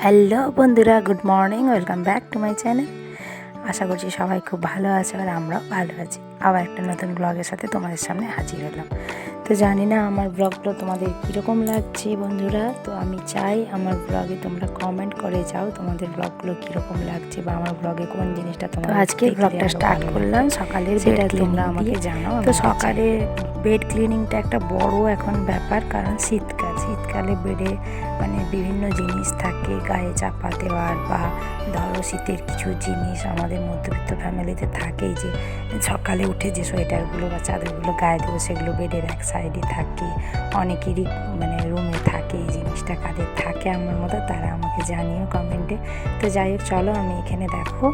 Hello বন্ধুরা, good morning, welcome back to my channel. আশা করছি সবাই খুব ভালো আছে আর আমরাও ভালো আছি। আবার একটা নতুন ব্লগের সাথে তোমাদের সামনে হাজির হলাম। তো জানি না আমার ব্লগগুলো তোমাদের কীরকম লাগছে বন্ধুরা। তো আমি চাই আমার ব্লগে তোমরা কমেন্ট করে যাও তোমাদের ব্লগগুলো কীরকম লাগছে বা আমার ব্লগে কোন জিনিসটা তোমরা আজকে ব্লগটা স্টার্ট করলাম সকালের, যেটা তোমরা আমাকে জানাও। তো সকালে বেড ক্লিনিংটা একটা বড় এখন ব্যাপার, কারণ শীতকালে বেডে মানে বিভিন্ন জিনিস থাকে গায়ে চাপা দেওয়ার, বা ধরো শীতের কিছু জিনিস আমাদের মধ্যবিত্ত ফ্যামিলিতে থাকেই, যে সকালে উঠে যে সোয়েটারগুলো বা চাদরগুলো গায়ে দেবো সেগুলো বেডের এক সাইডে থাকে। অনেকেরই মানে রুমে থাকে। এই জিনিসটা কাদের থাকে আমার মতো তারা আমাকে জানিও কমেন্টে। তো যাই হোক, চলো আমি এখানে দেখো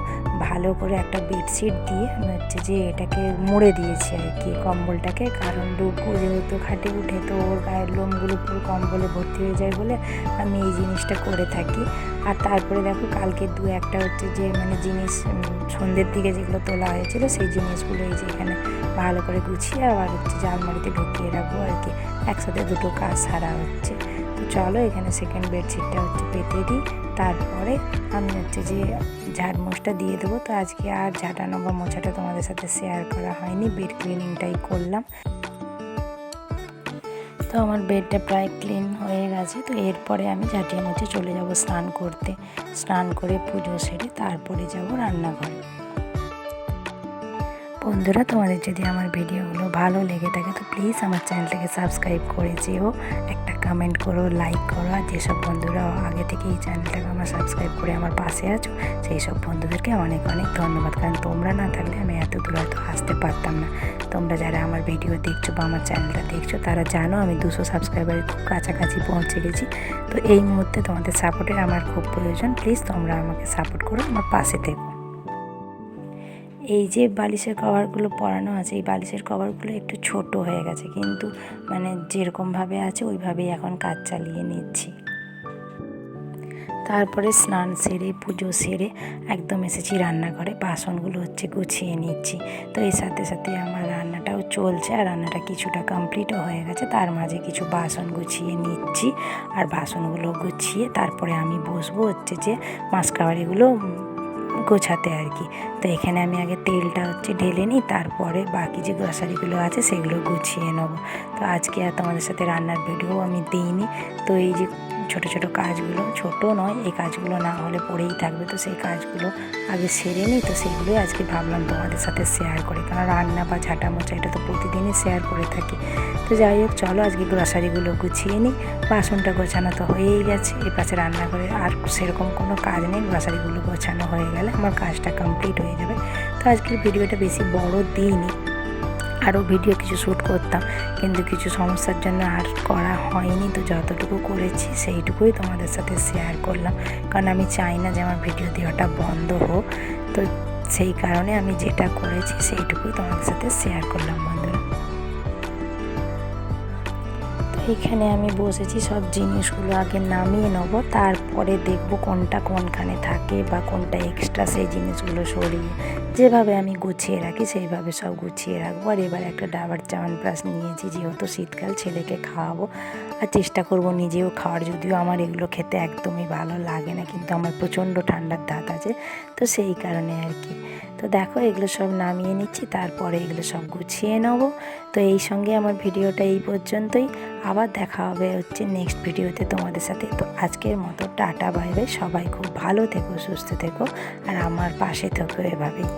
ভালো করে একটা বেডশিট দিয়ে আমি যে এটাকে মুড়ে দিয়েছি আর কি কম্বলটাকে, কারণ ডুগু যেহেতু খাটে উঠে তো ওর গায়ের লোমগুলো পুরো কম্বলে ভর্তি হয়ে যায় বলে আমি এই জিনিসটা করে থাকি। আর তারপরে দেখো কালকে একটা যে মানে জিনিস সন্ধ্যের দিকে যেগুলো তোলা হয়েছিল সেই জিনিসগুলো এই যে এখানে ভালো করে গুছিয়ে আবার যে আলমারিতে ঢুকিয়ে রাখবো আর কি। একসাথে দুটো কাজ সারা হচ্ছে। তো চলো এখানে সেকেন্ড বেডশিটটা পেতে দিই, তারপরে আমি যে ঝাড়মোছটা দিয়ে দেবো। তো আজকে আর ঝাঁটানো বা মোছাটা তোমাদের সাথে শেয়ার করা হয়নি, বেড ক্লিনিংটাই করলাম। তো আমার বেডটা প্রায় ক্লিন হয়ে গেছে। তো এরপরে আমি ঝাঁটিয়ে মুছে চলে যাব স্নান করতে। স্নান করে পুজো সেরে তারপরে যাব রান্নাঘরে। বন্ধুরা, তোমাদের যদি আমার ভিডিওগুলো ভালো লেগে থাকে তো প্লিজ আমার চ্যানেলটাকে সাবস্ক্রাইব করে যেও, একটা কমেন্ট করো, লাইক করো। আর যেসব বন্ধুরা আগে থেকে এই চ্যানেলটাকে আমার সাবস্ক্রাইব করে আমার পাশে আছো সেই সব বন্ধুদেরকে অনেক অনেক ধন্যবাদ, কারণ তোমরা না থাকলে আমি এত দূর হয়তো আসতে পারতাম না। তোমরা যারা আমার ভিডিও দেখছো বা আমার চ্যানেলটা দেখছো তারা জানো আমি 200 সাবস্ক্রাইবারের খুব কাছাকাছি পৌঁছে গেছি। তো এই মুহূর্তে তোমাদের সাপোর্টের আমার খুব প্রয়োজন। প্লিজ তোমরা আমাকে সাপোর্ট করো, আমার পাশে থেকো। এই যে বালিশের কভারগুলো পরানো আছে, এই বালিশের কভারগুলো একটু ছোট হয়ে গেছে, কিন্তু মানে যেরকমভাবে আছে ওইভাবেই এখন কাজ চালিয়ে নিচ্ছি। তারপরে স্নান সেরে পুজো সেরে একদম এসেছি রান্নাঘরে, বাসনগুলো গুছিয়ে নিচ্ছি। তো এর সাথে সাথে আমার রান্নাটাও চলছে, আর রান্নাটা কিছুটা কমপ্লিটও হয়ে গেছে। তার মাঝে কিছু বাসন গুছিয়ে নিচ্ছি, আর বাসনগুলো গুছিয়ে তারপরে আমি বসবো যে মাসকাবারিগুলো গোছাতে আর কি। তো এখানে আমি আগে তেলটা ঢেলে নিই, তারপরে বাকি যে গ্রসারিগুলো আছে সেগুলো গুছিয়ে নেবো। তো আজকে আর তোমাদের সাথে রান্নার ভিডিও আমি দিইনি। তো এই যে ছোটো ছোটো কাজগুলো, ছোটো নয়, এই কাজগুলো না হলে পড়েই থাকবে, তো সেই কাজগুলো আগে সেরে নিই। তো সেগুলোই আজকে ভাবলাম তোমাদের সাথে শেয়ার করি, কারণ রান্না বা ঝাঁটা মোছা এটা তো প্রতিদিনই শেয়ার করে থাকি। তো যাই হোক, চলো আজকে গ্রসারিগুলো গুছিয়ে নিই। বাসনটা গোছানো তো হয়েই গেছে, এ পাশে রান্নাঘরে আর সেরকম কোনো কাজ নেই। গ্রসারিগুলো গোছানো হয়ে গেলে আমার কাজটা কমপ্লিট হয়ে যাবে। তো আজকের ভিডিওটা বেশি বড় দিইনি, আরও ভিডিও কিছু শ্যুট করতাম, কিন্তু কিছু সমস্যার জন্য আর করা হয়নি। তো যতটুকু করেছি সেইটুকুই তোমাদের সাথে শেয়ার করলাম, কারণ আমি চাই না যে আমার ভিডিও দেওয়াটা বন্ধ হোক। তো সেই কারণে আমি যেটা করেছি সেইটুকুই তোমাদের সাথে শেয়ার করলাম বন্ধুরা। এখানে আমি বসেছি, সব জিনিসগুলো আগে নামিয়ে নেব, তারপরে দেখব কোনটা কোনখানে থাকে বা কোনটা এক্সট্রা, সেই জিনিসগুলো সরিয়ে যেভাবে আমি গুছিয়ে রাখি সেইভাবে সব গুছিয়ে রাখবো। আর এবার একটা ডাবার চ্যবনপ্রাশ নিয়েছি, যেহেতু শীতকাল, ছেলেকে খাওয়াবো আর চেষ্টা করব নিজেও খাওয়ার। যদিও আমার এগুলো খেতে একদমই ভালো লাগে না, কিন্তু আমার প্রচণ্ড ঠান্ডার ধাত আছে, তো সেই কারণে আর কি। তো দেখো এগুলো সব নামিয়ে নিচ্ছি, তারপরে এগুলো সব গুছিয়ে নেবো। তো এই সঙ্গে আমার ভিডিওটা এই পর্যন্তই। আবার দেখা হবে নেক্সট ভিডিওতে তোমাদের সাথে। তো আজকের মতো টাটা, বাই বাই। সবাই খুব ভালো থেকো, সুস্থ থেকো, আর আমার পাশে থেকো এভাবেই।